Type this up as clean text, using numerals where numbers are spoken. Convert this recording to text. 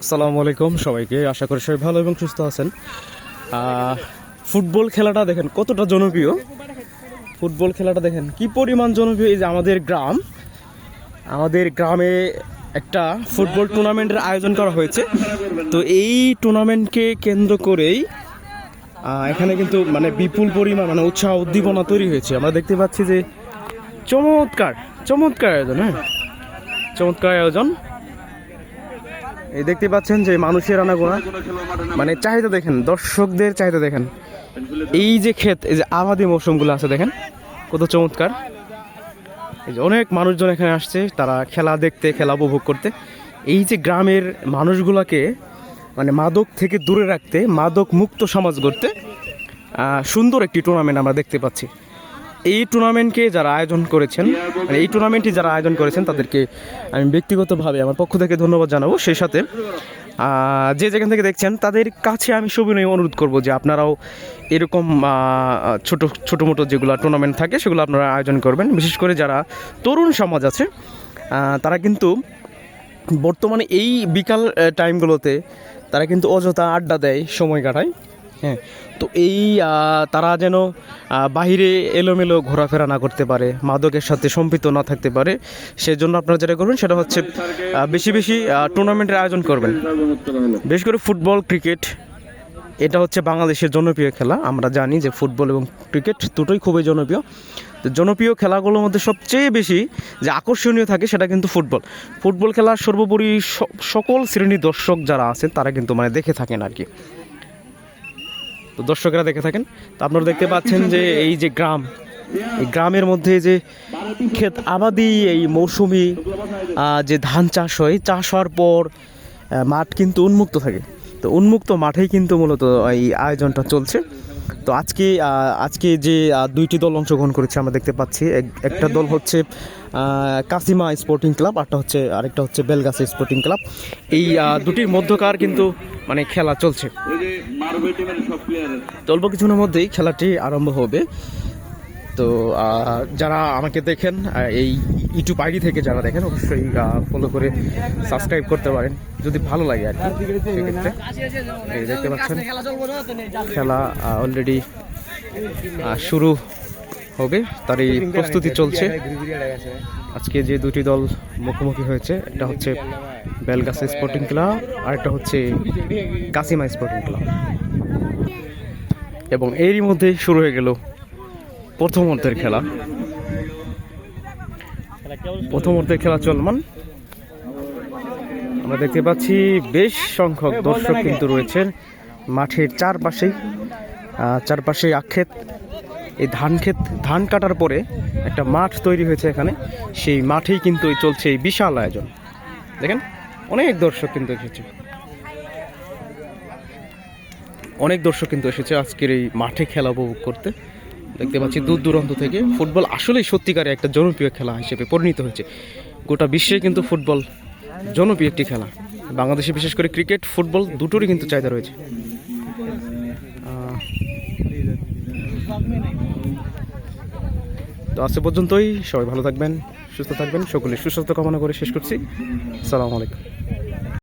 আসসালামু আলাইকুম সবাইকে, আশা করি সবাই ভালো এবং সুস্থ আছেন। ফুটবল খেলাটা দেখেন কতটা জনপ্রিয়। ফুটবল খেলাটা দেখেন কি পরিমাণ জনপ্রিয়। এই যে আমাদের গ্রামে একটা ফুটবল টুর্নামেন্টের আয়োজন করা হয়েছে। তো এই টুর্নামেন্টকে কেন্দ্র করেই এখানে কিন্তু মানে বিপুল পরিমাণ মানে উৎসাহ উদ্দীপনা তৈরি হয়েছে। আমরা দেখতে পাচ্ছি যে চমৎকার চমৎকার আয়োজন, চমৎকার আয়োজন। এই দেখতে পাচ্ছেন যে মানুষের আনাগোনা, মানে চাহিদা দেখেন, দর্শকদের চাহিদা দেখেন। এই যে ক্ষেত, এই যে আবাদি মৌসুমগুলো আছে দেখেন কত চমৎকার। এই যে অনেক মানুষজন এখানে আসছে, তারা খেলা দেখতে, খেলা উপভোগ করতে। এই যে গ্রামের মানুষগুলোকে মানে মাদক থেকে দূরে রাখতে, মাদক মুক্ত সমাজ গড়তে সুন্দর একটি টুর্নামেন্ট আমরা দেখতে পাচ্ছি। এই টুর্নামেন্টকে যারা আয়োজন করেছেন, মানে এই টুর্নামেন্টটি যারা আয়োজন করেছেন তাদেরকে আমি ব্যক্তিগতভাবে আমার পক্ষ থেকে ধন্যবাদ জানাবো। সেই সাথে যে যেখান থেকে দেখছেন তাদের কাছে আমি সবিনয় অনুরোধ করব যে আপনারাও এরকম ছোটো মোটো যেগুলো টুর্নামেন্ট থাকে সেগুলো আপনারা আয়োজন করবেন। বিশেষ করে যারা তরুণ সমাজ আছে তারা কিন্তু বর্তমানে এই বিকাল টাইমগুলোতে তারা কিন্তু অযথা আড্ডা দেয়, সময় কাটায়। হ্যাঁ, তো এই তারা যেন বাহিরে এলোমেলো ঘোরাফেরা না করতে পারে, মাদকের সাথে সম্পৃক্ত না থাকতে পারে, সেজন্য আপনারা যেটা করবেন সেটা হচ্ছে বেশি বেশি টুর্নামেন্টের আয়োজন করবেন। বিশেষ করে ফুটবল, ক্রিকেট, এটা হচ্ছে বাংলাদেশের জনপ্রিয় খেলা। আমরা জানি যে ফুটবল এবং ক্রিকেট দুটোই খুবই জনপ্রিয়। তো জনপ্রিয় খেলাগুলোর মধ্যে সবচেয়ে বেশি যে আকর্ষণীয় থাকে সেটা কিন্তু ফুটবল খেলার সর্বোপরি সকল শ্রেণীর দর্শক যারা আছেন তারা কিন্তু মানে দেখে থাকেন আর কি। তো দর্শকরা দেখে থাকেন। তো আপনারা দেখতে পাচ্ছেন যে এই যে এই গ্রামের মধ্যে যে ক্ষেত আবাদি, এই মৌসুমি যে ধান চাষ হয়, চাষ হওয়ার পর মাঠ কিন্তু উন্মুক্ত থাকে। তো উন্মুক্ত মাঠেই কিন্তু মূলত এই আয়োজনটা চলছে। তো আজকে যে দুইটি দল অংশগ্রহণ করেছে আমরা দেখতে পাচ্ছি। একটা দল হচ্ছে কাসিমা স্পোর্টিং ক্লাব, আরেকটা হচ্ছে বেলগাছি স্পোর্টিং ক্লাব। এই দুটির মধ্যকার কিন্তু মানে খেলা চলছে। তো অল্প কিছুক্ষণের মধ্যেই খেলাটি আরম্ভ হবে। তো যারা আমাকে দেখেন এই ইউটিউব আইডি থেকে যারা দেখেন অবশ্যই ফলো করে সাবস্ক্রাইব করতে পারেন যদি ভালো লাগে আর কি। সেক্ষেত্রে এই দেখতে পাচ্ছেন খেলা অলরেডি শুরু হবে, তারই প্রস্তুতি চলছে। আজকে যে দুটি দল মুখোমুখি হয়েছে, একটা হচ্ছে বেলগাছি স্পোর্টিং ক্লাব আর একটা হচ্ছে কাসিমা স্পোর্টিং ক্লাব। এবং এরই মধ্যে শুরু হয়ে গেল প্রথম অর্ধের খেলা চলমান। আমরা দেখতে পাচ্ছি বেশ সংখ্যক দর্শক কিন্তু রয়েছেন মাঠের চারপাশেই আক্ষেত। এই ধান কাটার পরে একটা মাঠ তৈরি হয়েছে এখানে, সেই মাঠেই কিন্তু চলছে এই বিশাল আয়োজন। দেখেন অনেক দর্শক কিন্তু এসেছে আজকের এই মাঠে খেলা উপভোগ করতে। দেখতে পাচ্ছি দূর দূরান্ত থেকে। ফুটবল আসলেই সত্যিকারে একটা জনপ্রিয় খেলা হিসেবে পরিণত হয়েছে। গোটা বিশ্বে কিন্তু ফুটবল জনপ্রিয় একটি খেলা। বাংলাদেশে বিশেষ করে ক্রিকেট, ফুটবল দুটোরই কিন্তু চাহিদা রয়েছে। তো আজ পর্যন্তই, সবাই ভালো থাকবেন, সুস্থ থাকবেন, সকলে সুস্বাস্থ্য কামনা করে শেষ করছি। আসসালামু আলাইকুম।